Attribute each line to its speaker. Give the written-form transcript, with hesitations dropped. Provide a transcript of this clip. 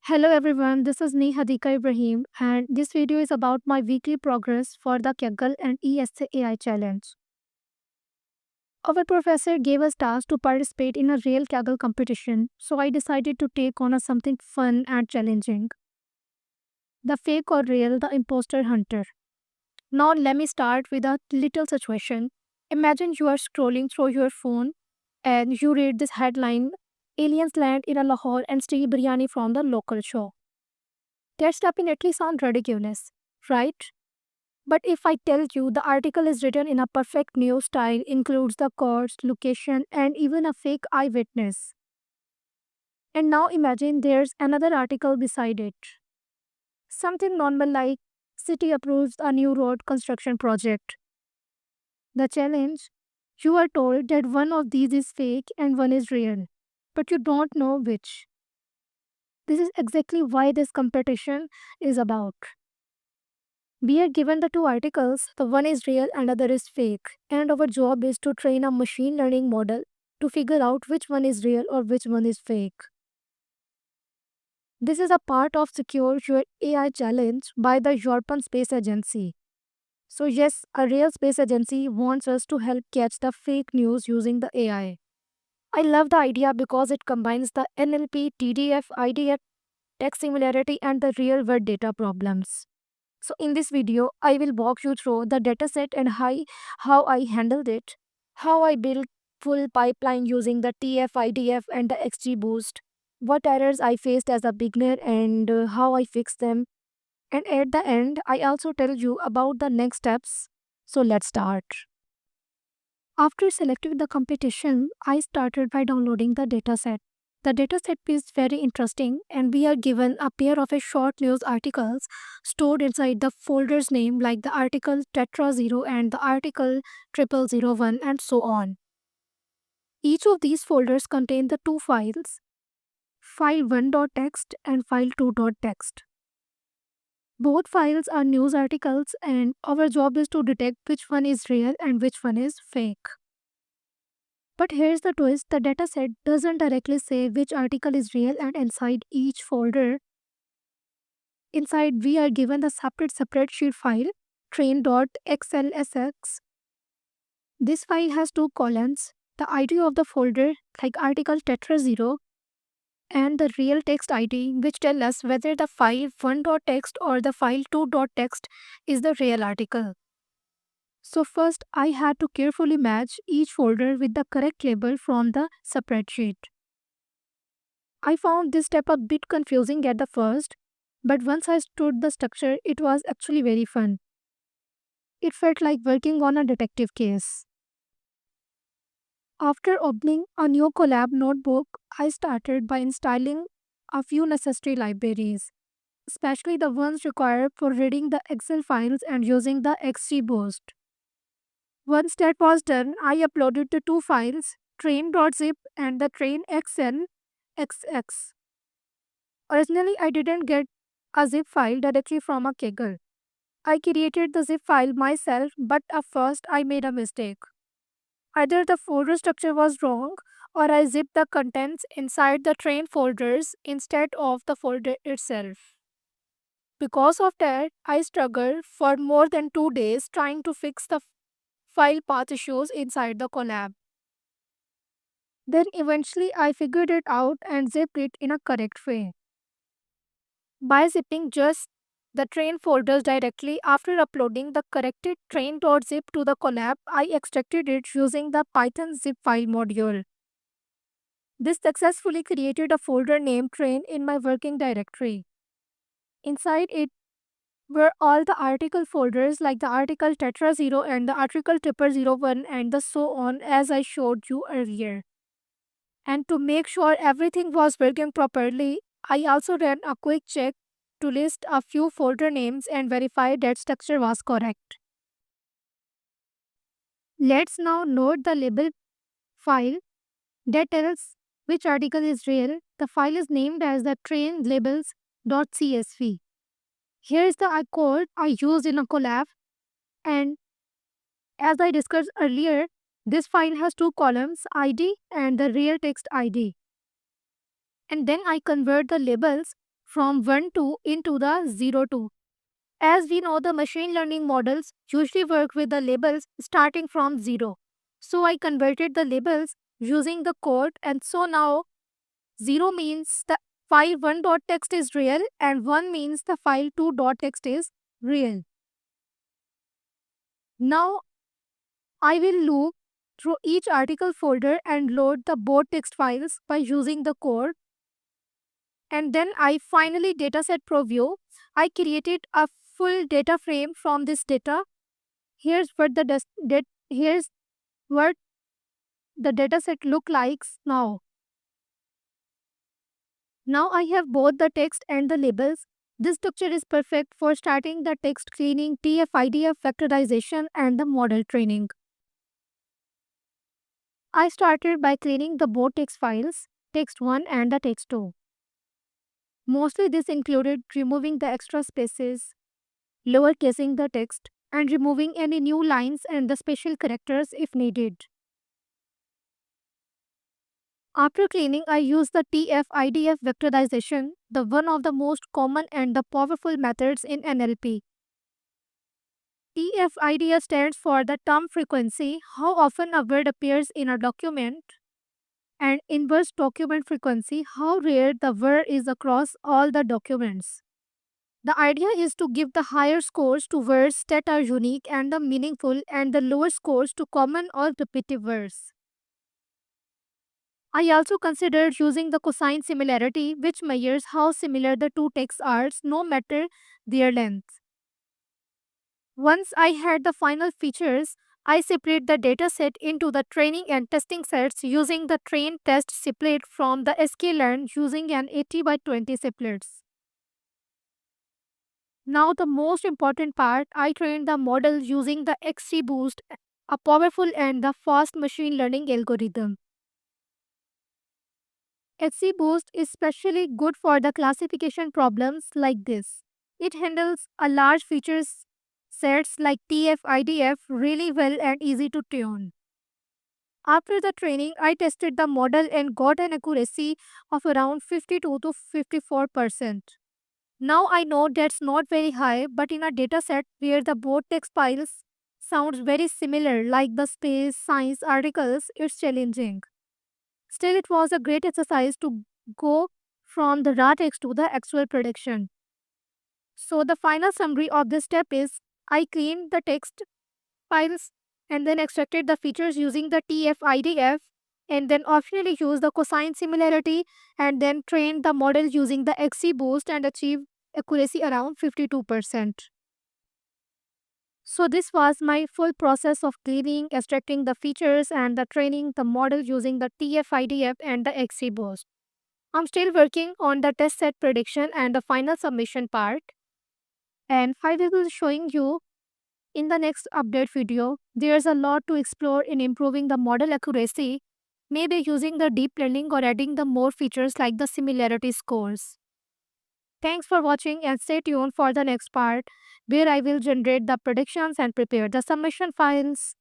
Speaker 1: Hello everyone, this is Nehadika Ibrahim and this video is about my weekly progress for the Kaggle and ESA AI challenge. Our professor gave us tasks to participate in a real Kaggle competition, so I decided to take on something fun and challenging. The fake or real, the imposter hunter. Now let me start with a little situation. Imagine you are scrolling through your phone and you read this headline: Aliens land in a Lahore and steal biryani from the local show. That's definitely sound ridiculous, right? But if I tell you the article is written in a perfect news style, includes the course, location, and even a fake eyewitness. And now imagine there's another article beside it. Something normal like city approves a new road construction project. The challenge: you are told that one of these is fake and one is real, but you don't know which. This is exactly why this competition is about. We are given the two articles, the one is real and other is fake, and our job is to train a machine learning model to figure out which one is real or which one is fake. This is a part of Secure Your AI challenge by the European Space Agency. So yes, a real space agency wants us to help catch the fake news using the AI. I love the idea because it combines the NLP, TDF, IDF, text similarity and the real world data problems. So in this video, I will walk you through the dataset and how I handled it, how I built full pipeline using the TF-IDF and the XGBoost, what errors I faced as a beginner and how I fixed them. And at the end, I also tell you about the next steps. So let's start. After selecting the competition, I started by downloading the dataset. The dataset is very interesting and we are given a pair of a short news articles stored inside the folder's name like the article Tetra 0 and the article 0001 and so on. Each of these folders contain the two files, file1.txt and file2.txt. Both files are news articles and our job is to detect which one is real and which one is fake. But here's the twist, the dataset doesn't directly say which article is real, and inside each folder, inside we are given the separate spreadsheet file train.xlsx. This file has two columns, the ID of the folder like article tetra 0 and the real text ID which tell us whether the file 1.txt or the file 2.txt is the real article. So first I had to carefully match each folder with the correct label from the spreadsheet. I found this step a bit confusing at the first, but once I stood the structure, it was actually very fun. It felt like working on a detective case. After opening a new Colab notebook, I started by installing a few necessary libraries, especially the ones required for reading the Excel files and using the XGBoost. Once that was done, I uploaded the two files, train.zip and the trainxn.xx. Originally, I didn't get a zip file directly from a Kaggle. I created the zip file myself, but at first I made a mistake. Either the folder structure was wrong or I zipped the contents inside the train folders instead of the folder itself. Because of that, I struggled for more than 2 days trying to fix the file path issues inside the Colab. Then eventually I figured it out and zipped it in a correct way. By zipping just the train folders directly after uploading the corrected train.zip to the Colab, I extracted it using the Python zip file module. This successfully created a folder named train in my working directory. Inside it were all the article folders like the article Tetra 0 and the article Tripper 01 and the so on as I showed you earlier. And to make sure everything was working properly, I also ran a quick check to list a few folder names and verify that structure was correct. Let's now note the label file that tells which article is real. The file is named as the train labels.csv. Here is the code I used in a Colab, and as I discussed earlier, this file has two columns, ID and the real text ID. And then I convert the labels from 1 to into the 0 to. As we know, the machine learning models usually work with the labels starting from 0. So I converted the labels using the code, and so now 0 means the file 1.txt is real and 1 means the file 2.txt is real. Now I will loop through each article folder and load the both text files by using the code. And then I finally dataset preview. I created a full data frame from this data. Here's what here's what the dataset look like now. Now I have both the text and the labels. This structure is perfect for starting the text cleaning, TF-IDF vectorization, and the model training. I started by cleaning the both text files, text1 and the text2. Mostly this included removing the extra spaces, lowercasing the text, and removing any new lines and the special characters if needed. After cleaning, I use the TF-IDF vectorization, the one of the most common and the powerful methods in NLP. TF-IDF stands for the term frequency, how often a word appears in a document, and inverse document frequency, how rare the word is across all the documents. The idea is to give the higher scores to words that are unique and the meaningful and the lower scores to common or repetitive words. I also considered using the cosine similarity, which measures how similar the two texts are no matter their length. Once I had the final features, I separate the dataset into the training and testing sets using the train test split from the sklearn using an 80 by 20 splits. Now the most important part, I trained the model using the XGBoost, a powerful and the fast machine learning algorithm. XGBoost is especially good for the classification problems like this. It handles a large features sets like TF-IDF really well and easy to tune. After the training, I tested the model and got an accuracy of around 52 to 54%. Now I know that's not very high, but in a dataset where the both text files sounds very similar like the space science articles, it's challenging. Still, it was a great exercise to go from the raw text to the actual prediction. So the final summary of this step is I cleaned the text files and then extracted the features using the TF-IDF and then optionally used the cosine similarity and then trained the model using the XGBoost and achieved accuracy around 52%. So this was my full process of cleaning, extracting the features and the training the model using the TF-IDF and the XGBoost. I'm still working on the test set prediction and the final submission part, and I will be showing you in the next update video. There's a lot to explore in improving the model accuracy, maybe using the deep learning or adding the more features like the similarity scores. Thanks for watching and stay tuned for the next part where I will generate the predictions and prepare the submission files.